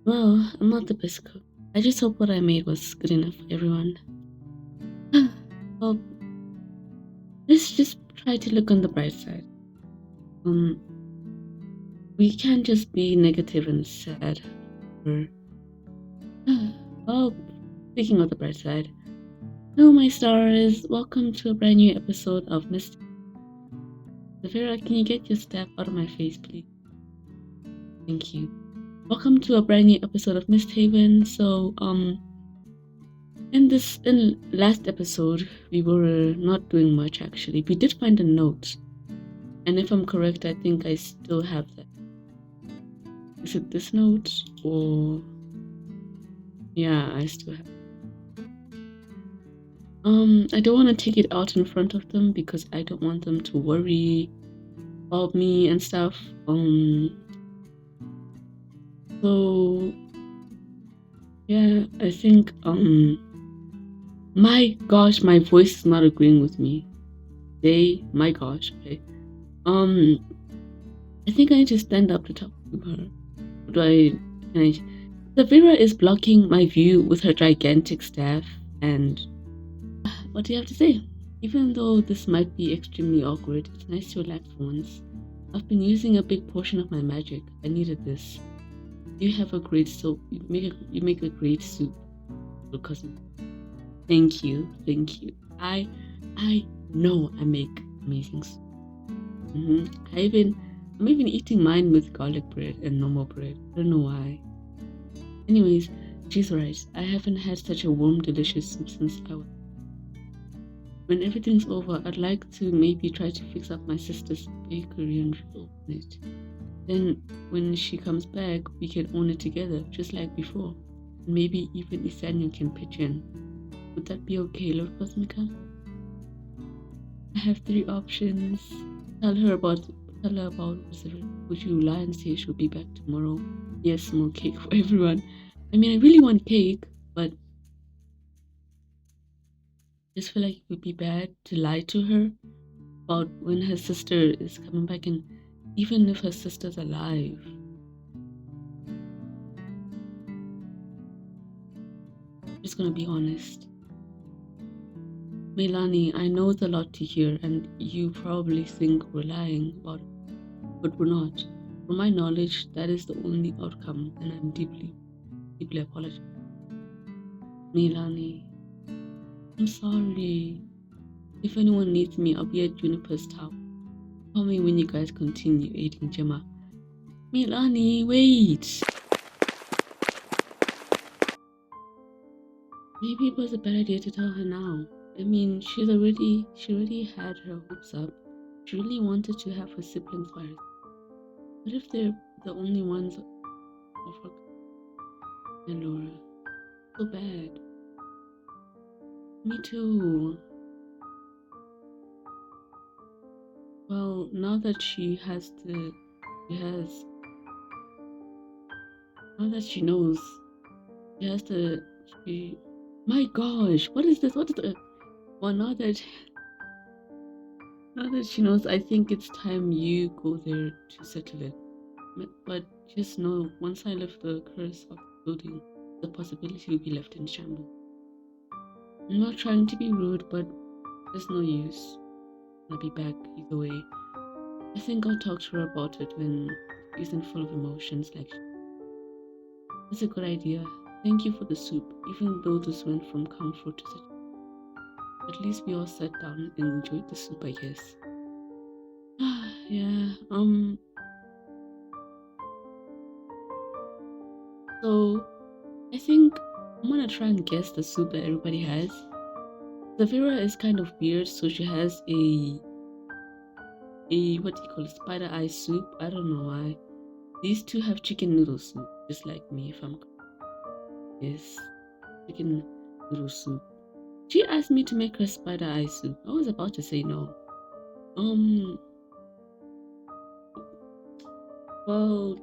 Well, I'm not the best cook. I just hope what I made was good enough for everyone. Well, let's just try to look on the bright side. We can't just be negative and sad. Or, well, speaking of the bright side, hello, my stars. Welcome to a brand new episode of Misthaven. Vera, can you get your staff out of my face, please? Thank you. Welcome to a brand new episode of Misthaven. So, in last episode, we were not doing much actually. We did find a note, and if I'm correct, I think I still have that. Is it this note or? Yeah, I still have. I don't want to take it out in front of them because I don't want them to worry about me and stuff. So yeah, I think my gosh, my voice is not agreeing with me. My gosh, okay. I think I need to stand up to talk to her. Savira is blocking my view with her gigantic staff, and what do you have to say? Even though this might be extremely awkward, it's nice to relax for once. I've been using a big portion of my magic. I needed this. You have a great soap. You make a great soup, little cousin. Thank you. I know I make amazing soup. I'm even eating mine with garlic bread and normal bread. I don't know why. Anyways, she's right. I haven't had such a warm, delicious soup since I was. When everything's over, I'd like to maybe try to fix up my sister's bakery and open it. Then, when she comes back, we can own it together, just like before. And maybe even Isaniel can pitch in. Would that be okay, Lord Cosmica? I have 3 options. Tell her about would you lie and say she'll be back tomorrow? Yes, more cake for everyone. I mean, I really want cake, but I just feel like it would be bad to lie to her about when her sister is coming back, and even if her sister's alive. I'm just gonna be honest. Melanie, I know it's a lot to hear, and you probably think we're lying about it, but we're not. From my knowledge, that is the only outcome, and I'm deeply apologize. Melanie, I'm sorry. If anyone needs me, I'll be at Juniper's tower. Call me when you guys continue eating Gemma. Melanie, wait! Maybe it was a bad idea to tell her now. I mean, she already had her hopes up. She really wanted to have her siblings by herself. What if they're the only ones of her? And Laura, so bad. Me too. Well, now that she knows, my gosh, what is this? Well, now that she knows, I think it's time you go there to settle it. But just know, once I lift the curse of the building, the possibility will be left in shambles. I'm not trying to be rude, but there's no use. I'll be back either way. I think I'll talk to her about it when she isn't full of emotions like she. That's a good idea. Thank you for the soup, even though this went from comfort to such. At least we all sat down and enjoyed the soup, I guess. Yeah, so I think I'm gonna try and guess the soup that everybody has. Zavira is kind of weird, so she has a what do you call it, spider eye soup. I don't know why. These two have chicken noodle soup, just like me. If I'm yes, chicken noodle soup. She asked me to make her spider eye soup. I was about to say no. Well,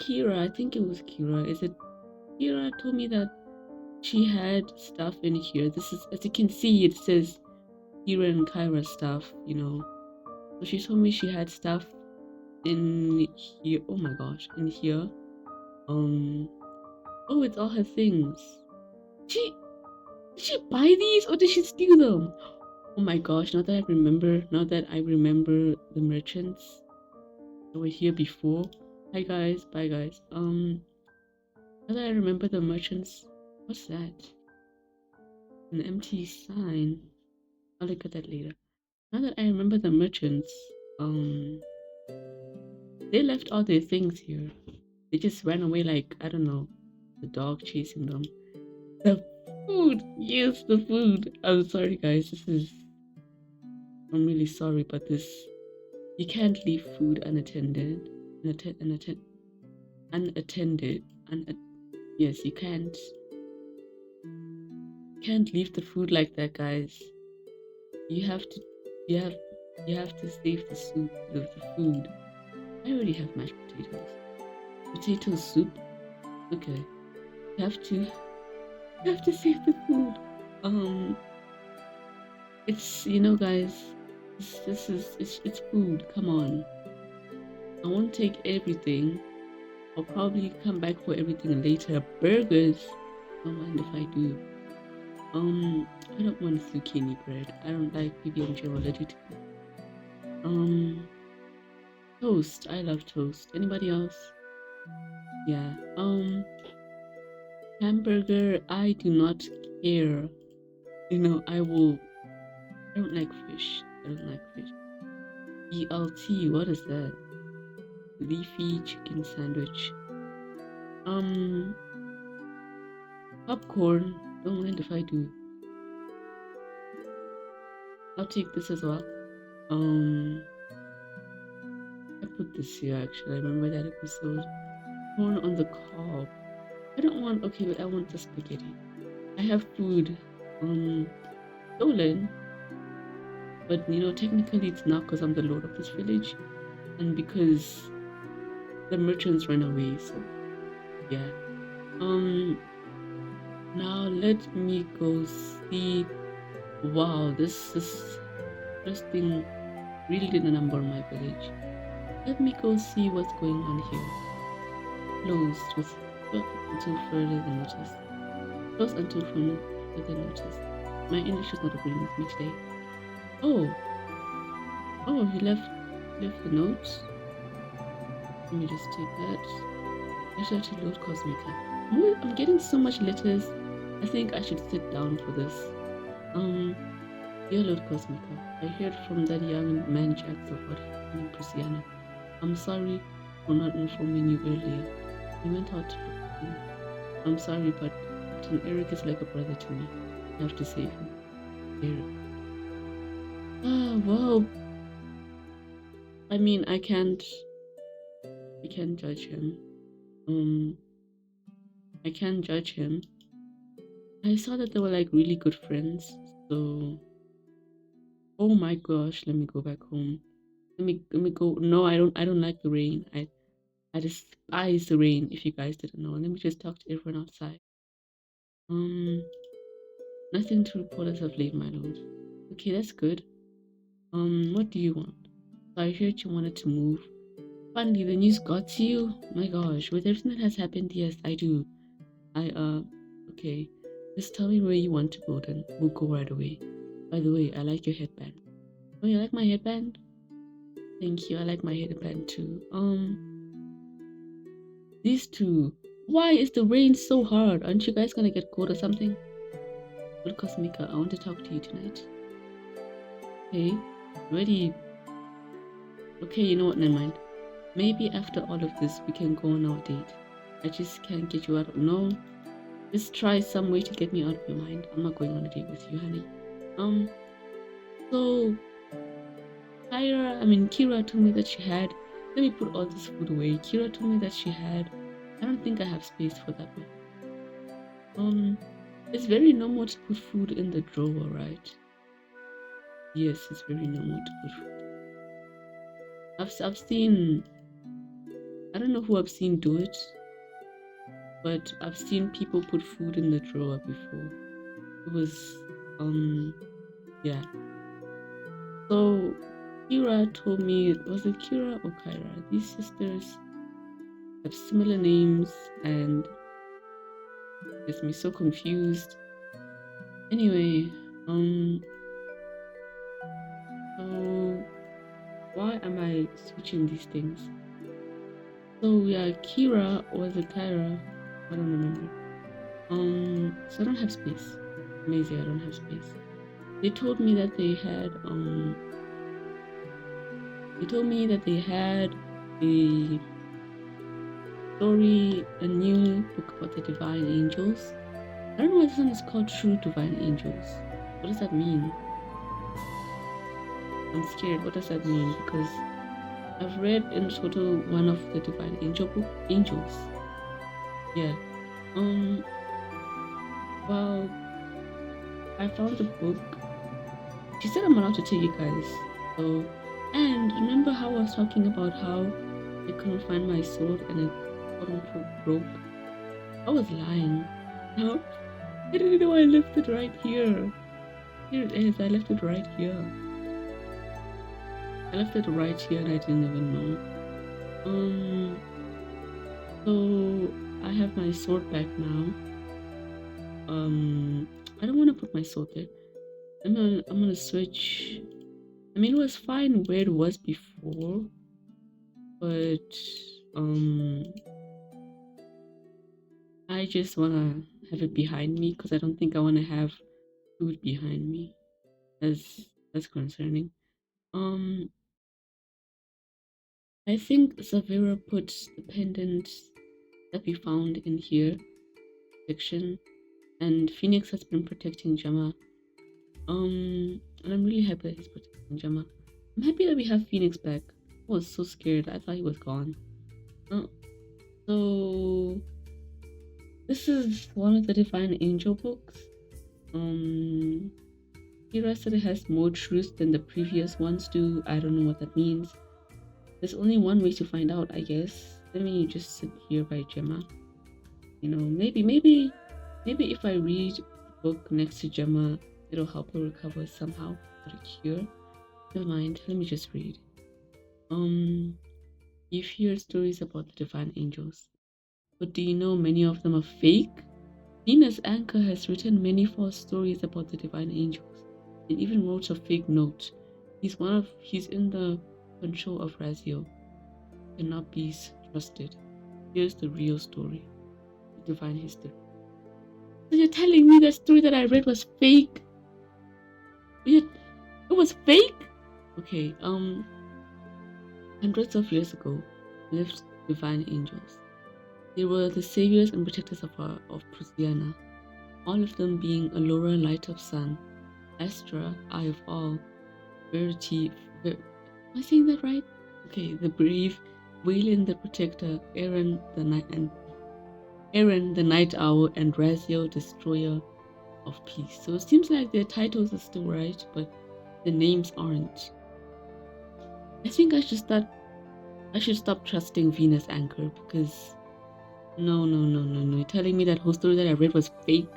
Kira, I think it was Kira. Is it Kira told me that she had stuff in here. This is, as you can see, it says Kira and Kyra stuff, you know. So she told me she had stuff in here. Oh my gosh, in here. Oh, it's all her things. Did she buy these or did she steal them? Oh my gosh, now that I remember the merchants that were here before. Hi guys, bye guys. Now that I remember the merchants, what's that? An empty sign. I'll look at that later. Now that I remember the merchants, they left all their things here. They just ran away like, I don't know, the dog chasing them. The food! Yes, the food! I'm sorry guys, I'm really sorry, but you can't leave food unattended. Unattended. Yes, you can't leave the food like that, guys. You have to save the soup, the food. I already have mashed potatoes. Potato soup. Okay. You have to save the food. It's guys, it's food. Come on. I won't take everything. I'll probably come back for everything later. Burgers. Don't mind if I do. I don't want zucchini bread. I don't like BBMJ related. Toast. I love toast. Anybody else? Yeah. Hamburger. I do not care. I don't like fish. BLT. What is that? Leafy chicken sandwich. Popcorn. Don't mind if I do. I'll take this as well. I put this here actually. I remember that episode. Corn on the cob. I don't want. Okay, but I want the spaghetti. I have food. Stolen. But technically it's not because I'm the lord of this village, and because the merchants ran away. So yeah. Now let me go see. Wow, this thing really did a number on my village. Let me go see what's going on here. Closed with until further notice. Closed until further notice. My English is not agreeing with me today. Oh, he left the notes. Let me just take that. Letter to Lord Cosmica. I'm getting so much letters. I think I should sit down for this. Dear Lord Cosmica, I heard from that young man Jax of what happened in Prusiana. I'm sorry for not informing you earlier. He went out to look for you. I'm sorry, but Captain Eric is like a brother to me. I have to save him. Eric. Wow. I mean, I can't judge him. I can't judge him. I saw that they were like really good friends, so oh my gosh, let me go back home. Let me go. No, I don't like the rain. I despise the rain, if you guys didn't know. Let me just talk to everyone outside. Nothing to report as of late, my lord. Okay, that's good. What do you want? So I heard you wanted to move. Finally, the news got to you? My gosh, with everything that has happened, yes, I do. Okay. Just tell me where you want to go, then we'll go right away. By the way, I like your headband. Oh, you like my headband? Thank you, I like my headband too. These two. Why is the rain so hard? Aren't you guys gonna get cold or something? Well, Cosmica, I want to talk to you tonight. Okay, ready? Okay, you know what, never mind. Maybe after all of this, we can go on our date. I just can't get you out of... No. Just try some way to get me out of your mind. I'm not going on a date with you, honey. So... Kira told me that she had... Let me put all this food away. Kira told me that she had... I don't think I have space for that one. It's very normal to put food in the drawer, right? Yes, it's very normal to put food. I've seen... I don't know who I've seen do it, but I've seen people put food in the drawer before. It was, yeah. So, Kira told me, was it Kira or Kyra? These sisters have similar names, and Gets me so confused. Anyway, so why am I switching these things? So yeah, Kira was a Tyra. I don't remember. So I don't have space. Amazing, I don't have space. They told me that they had a story, a new book about the divine angels. I don't know why this one is called True Divine Angels. What does that mean? I'm scared. What does that mean? Because I've read in total one of the divine angels. Yeah. Well, I found the book. She said I'm allowed to take it, guys. So, and remember how I was talking about how I couldn't find my sword and it quote unquote broke? I was lying. No, I didn't know I left it right here. Here it is. I left it right here. I left it right here and I didn't even know. So I have my sword back now. I don't want to put my sword there. I'm gonna switch. I mean, it was fine where it was before, but I just wanna have it behind me because I don't think I wanna have food behind me. That's concerning. I think Zavira put the pendant that we found in here section, and Phoenix has been protecting Gemma. And I'm really happy that he's protecting Gemma. I'm happy that we have Phoenix back. I was so scared. I thought he was gone. So this is one of the Divine Angel books. Kira said it has more truths than the previous ones do. I don't know what that means. There's only one way to find out, I guess. Let me just sit here by Gemma. You know, maybe if I read the book next to Gemma, it'll help her recover somehow, or a cure. Never mind, let me just read. You've heard stories about the divine angels, but do you know many of them are fake? Venus Anchor has written many false stories about the divine angels, and even wrote a fake note. He's in the control of Razio. Cannot be trusted. Here's the real story. The divine history. So you're telling me that story that I read was fake? It was fake? Okay, hundreds of years ago lived divine angels. They were the saviors and protectors of Prusiana, all of them being Allura, Light of Sun, Astra, Eye of All, Verity, am I saying that right? Okay, the Brave, Waylon the Protector, Aaron the Night Owl, and Razio, Destroyer of Peace. So it seems like their titles are still right, but the names aren't. I think I should stop trusting Venus Anchor because no. You're telling me that whole story that I read was fake?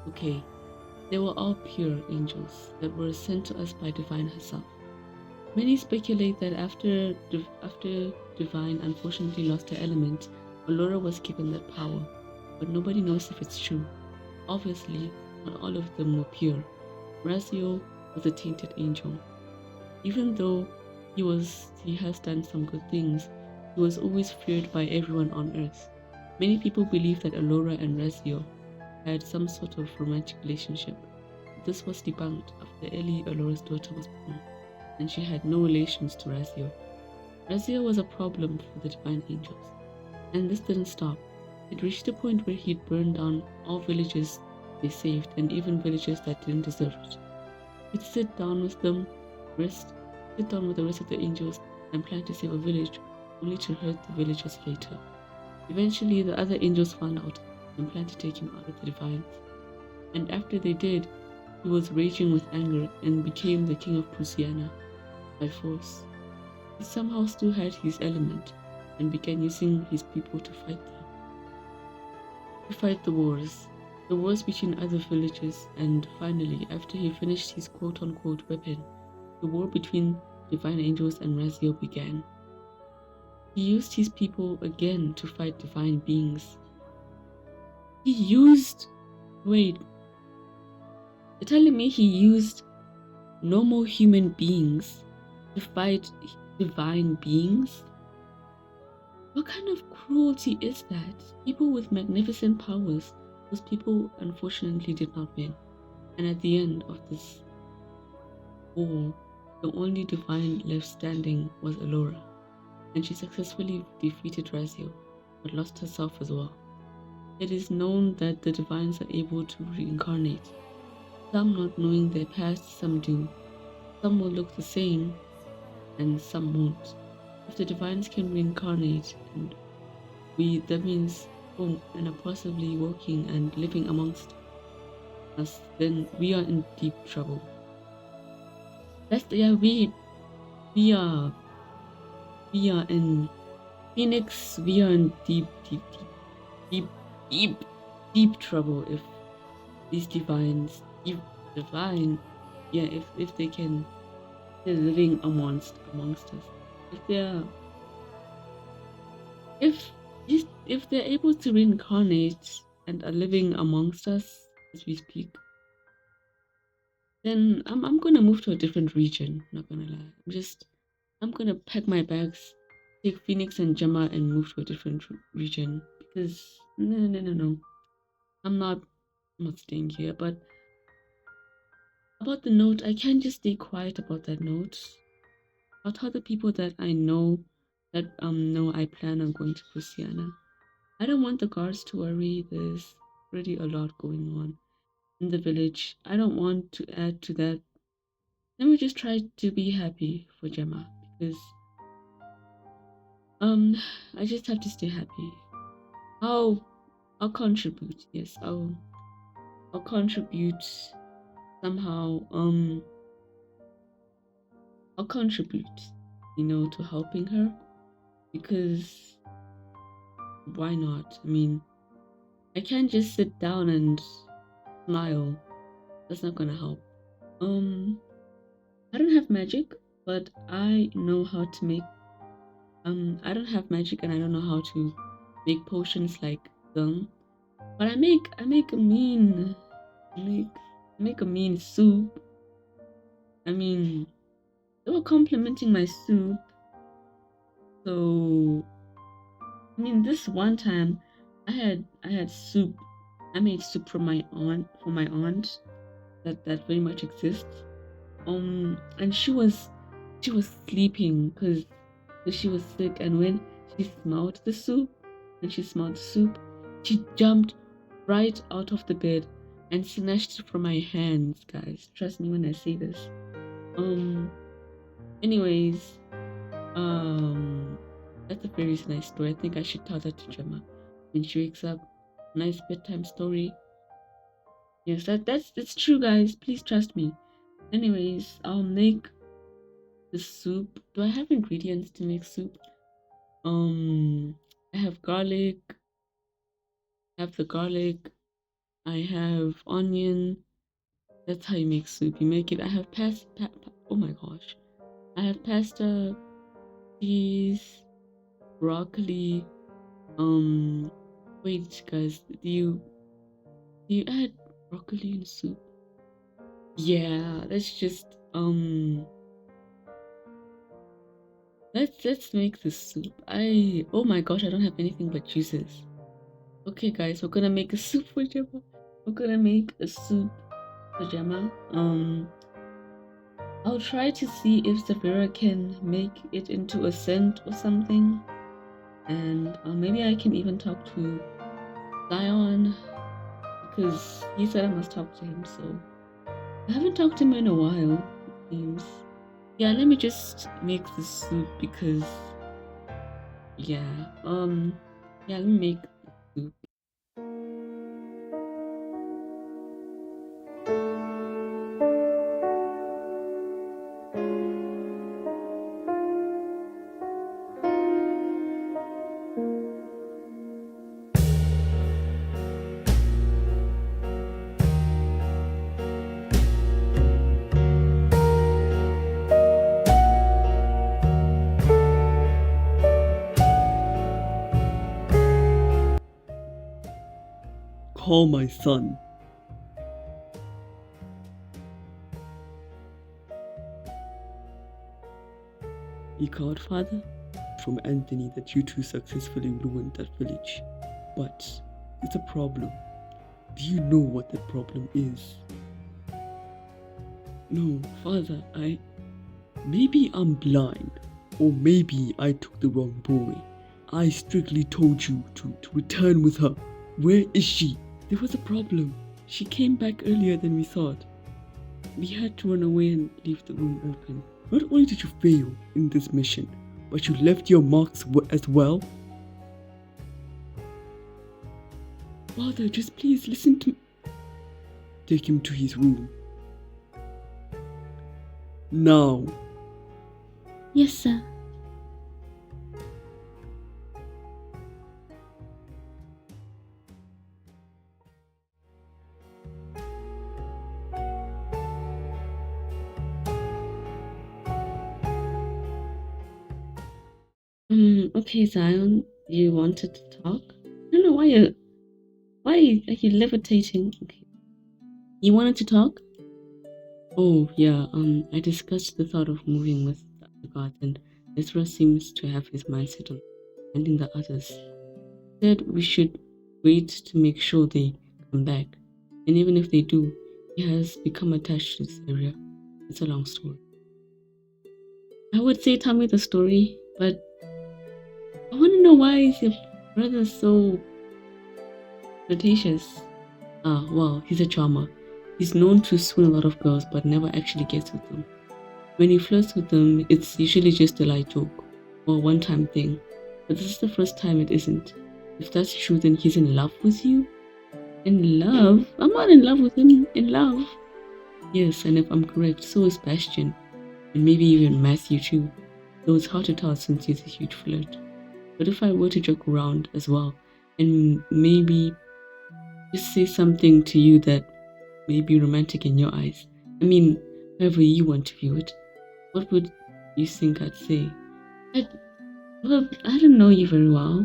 Okay, they were all pure angels that were sent to us by Divine herself. Many speculate that after Divine unfortunately lost her element, Allura was given that power, but nobody knows if it's true. Obviously, not all of them were pure. Razio was a tainted angel. Even though he has done some good things, he was always feared by everyone on Earth. Many people believe that Allura and Razio had some sort of romantic relationship. This was debunked after Ellie, Allura's daughter, was born, and she had no relations to Razio. Razio was a problem for the divine angels, and this didn't stop. It reached a point where he'd burned down all villages they saved, and even villages that didn't deserve it. He'd sit down with the rest of the angels and plan to save a village, only to hurt the villagers later. Eventually, the other angels found out and planned to take him out of the divines. And after they did, he was raging with anger and became the king of Prusiana by force. He somehow still had his element and began using his people to fight the wars between other villages, and finally, after he finished his quote-unquote weapon, the war between divine angels and Razio began. He used his people again to fight divine beings. He used. Wait. You're telling me he used normal human beings to fight divine beings? What kind of cruelty is that? People with magnificent powers. Those people unfortunately did not win. And at the end of this war, the only divine left standing was Elora. And she successfully defeated Razio, but lost herself as well. It is known that the divines are able to reincarnate. Some not knowing their past, some do. Some will look the same, and some won't. If the divines can reincarnate, and that means and are possibly working and living amongst us, then we are in deep trouble. We are in Phoenix. We are in deep trouble if these divines, if they can, they're living amongst us. If they're able to reincarnate and are living amongst us as we speak, then I'm gonna move to a different region. Not gonna lie, I'm gonna pack my bags, take Phoenix and Gemma, and move to a different region because no, I'm not staying here. But about the note, I can't just stay quiet about that note. I'll tell the people that I know that know I plan on going to Luciana. I don't want the guards to worry. There's already a lot going on in the village. I don't want to add to that. Let me just try to be happy for Gemma because I just have to stay happy. I'll contribute. Yes, I'll contribute somehow. I'll contribute, to helping her because why not? I mean, I can't just sit down and smile. That's not gonna help. I don't have magic, but I know how to make. I don't have magic, and I don't know how to make potions like them. But I make a mean soup. I mean, they were complimenting my soup. So, I mean, this one time, I had soup. I made soup for my aunt. That very much exists. And she was sleeping because she was sick. And when she smelled the soup, she jumped right out of the bed and snatched it from my hands, guys. Trust me when I say this. Anyways, that's a very nice story. I think I should tell that to Gemma when she wakes up. Nice bedtime story. Yes, that's true, guys. Please trust me. Anyways, I'll make the soup. Do I have ingredients to make soup? I have garlic. I have the garlic. I have onion. That's how you make soup. You make it. I have oh my gosh. I have pasta, cheese, broccoli. Wait, guys. Do you add broccoli in soup? Yeah, let's just let's make this soup. Oh my gosh, I don't have anything but juices. Okay, guys, we're gonna make a soup for Gemma. We're gonna make a soup for Gemma. I'll try to see if Zavira can make it into a scent or something, and maybe I can even talk to Zion because he said I must talk to him. So I haven't talked to him in a while, it seems. Yeah, let me just make the soup because yeah, let me make the soup. call my son. He called father from Anthony that you two successfully ruined that village. But it's a problem. Do you know what that problem is? No, father, maybe I'm blind, or maybe I took the wrong boy. I strictly told you to return with her. Where is she? There was a problem. She came back earlier than we thought. We had to run away and leave the room open. Not only did you fail in this mission, but you left your marks as well. Father, just please listen to me. Take him to his room. Now. Yes, sir. Okay, Zion, you wanted to talk? I don't know why are you levitating? Okay. You wanted to talk? Oh, yeah, I discussed the thought of moving with the other gods, and Ezra seems to have his mindset on finding the others. He said we should wait to make sure they come back, and even if they do, he has become attached to this area. It's a long story. I would say tell me the story, but I want to know why is your brother so flirtatious? Well, he's a charmer. He's known to swoon a lot of girls, but never actually gets with them. When he flirts with them, it's usually just a light joke, or a one-time thing. But this is the first time it isn't. If that's true, then he's in love with you? In love? I'm not in love with him. In love? Yes, and if I'm correct, so is Bastion. And maybe even Matthew too. Though it's hard to tell since he's a huge flirt. But if I were to joke around as well, and maybe just say something to you that may be romantic in your eyes, I mean, however you want to view it, what would you think I'd say? Well, I don't know you very well.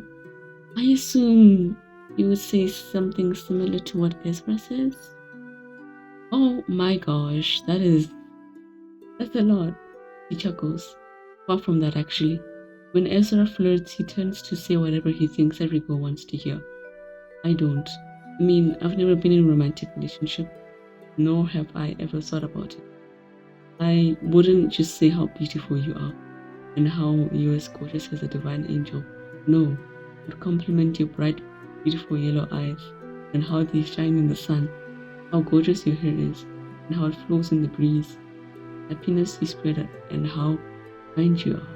I assume you would say something similar to what Ezra says? Oh my gosh, that's a lot. He chuckles. Far from that, actually. When Ezra flirts, he tends to say whatever he thinks every girl wants to hear. I don't. I mean, I've never been in a romantic relationship, nor have I ever thought about it. I wouldn't just say how beautiful you are, and how you're as gorgeous as a divine angel. No, I would compliment your bright, beautiful yellow eyes, and how they shine in the sun, how gorgeous your hair is, and how it flows in the breeze, happiness you spread, and how kind you are.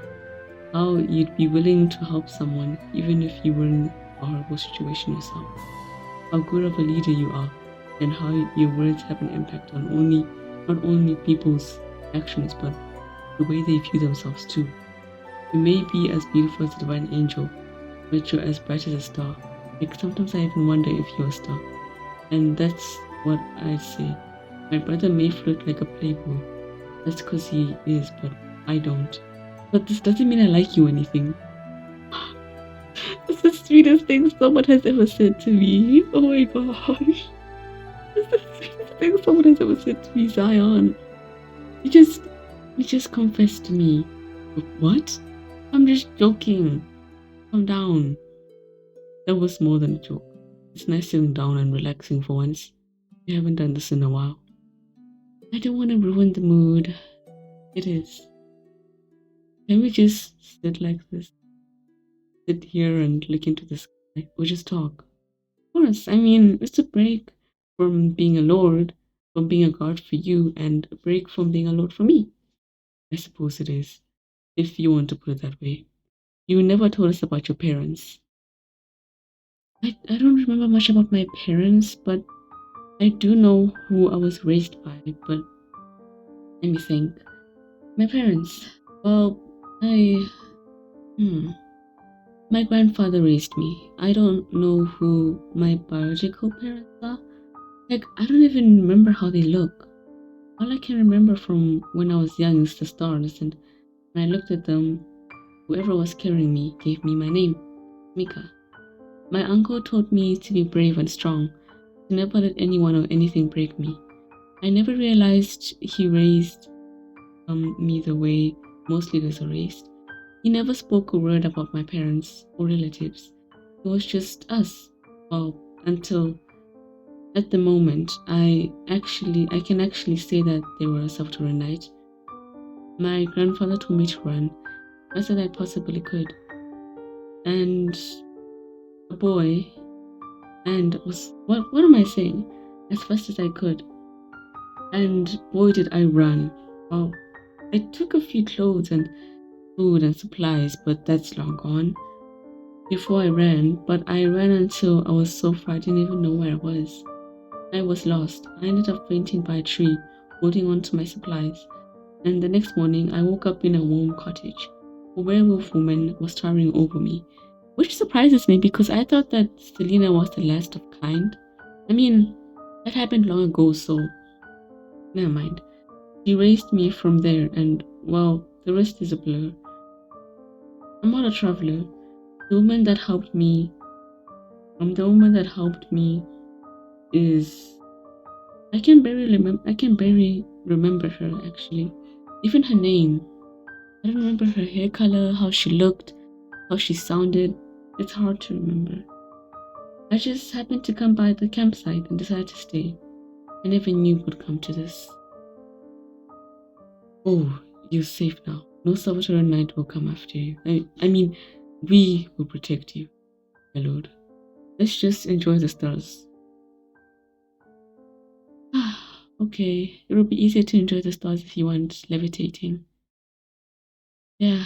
How you'd be willing to help someone even if you were in a horrible situation yourself. How good of a leader you are, and how your words have an impact on not only people's actions, but the way they view themselves too. You may be as beautiful as a divine angel, but you're as bright as a star. Like sometimes I even wonder if you're a star. And that's what I say. My brother may flirt like a playboy. That's because he is, but I don't. But this doesn't mean I like you or anything. It's the sweetest thing someone has ever said to me. Oh my gosh. It's the sweetest thing someone has ever said to me, Zion. You just confessed to me. What? I'm just joking. Calm down. That was more than a joke. It's nice sitting down and relaxing for once. We haven't done this in a while. I don't want to ruin the mood. It is. Can we just sit like this? Sit here and look into the sky, or just talk? Of course, I mean, it's a break from being a lord, from being a god for you, and a break from being a lord for me. I suppose it is, if you want to put it that way. You never told us about your parents. I don't remember much about my parents, but I do know who I was raised by, but let me think. My parents. Well, my grandfather raised me. I don't know who my biological parents are. Like, I don't even remember how they look. All I can remember from when I was young is the stars, and when I looked at them, whoever was carrying me gave me my name, Mika. My uncle taught me to be brave and strong, to never let anyone or anything break me. I never realized he raised me the way most leaders are raised. He never spoke a word about my parents or relatives. It was just us. Well, until at the moment, I can actually say that they were a Salvadoranite. My grandfather told me to run as fast as I possibly could, and a boy, and was what am I saying? As fast as I could, and boy did I run. Well, I took a few clothes and food and supplies, but that's long gone. Before I ran, but I ran until I was so far I didn't even know where I was. I was lost. I ended up fainting by a tree, holding on to my supplies. And the next morning, I woke up in a warm cottage. A werewolf woman was towering over me, which surprises me because I thought that Selena was the last of kind. I mean, that happened long ago, so never mind. She raised me from there, and well, the rest is a blur. I'm not a traveler. The woman that helped me, is I can barely remember her actually. Even her name. I don't remember her hair color, how she looked, how she sounded. It's hard to remember. I just happened to come by the campsite and decided to stay. I never knew it would come to this. Oh, you're safe now. No Salvadoran will come after you. I mean, we will protect you, my lord. Let's just enjoy the stars. Okay, it will be easier to enjoy the stars if you want levitating. Yeah,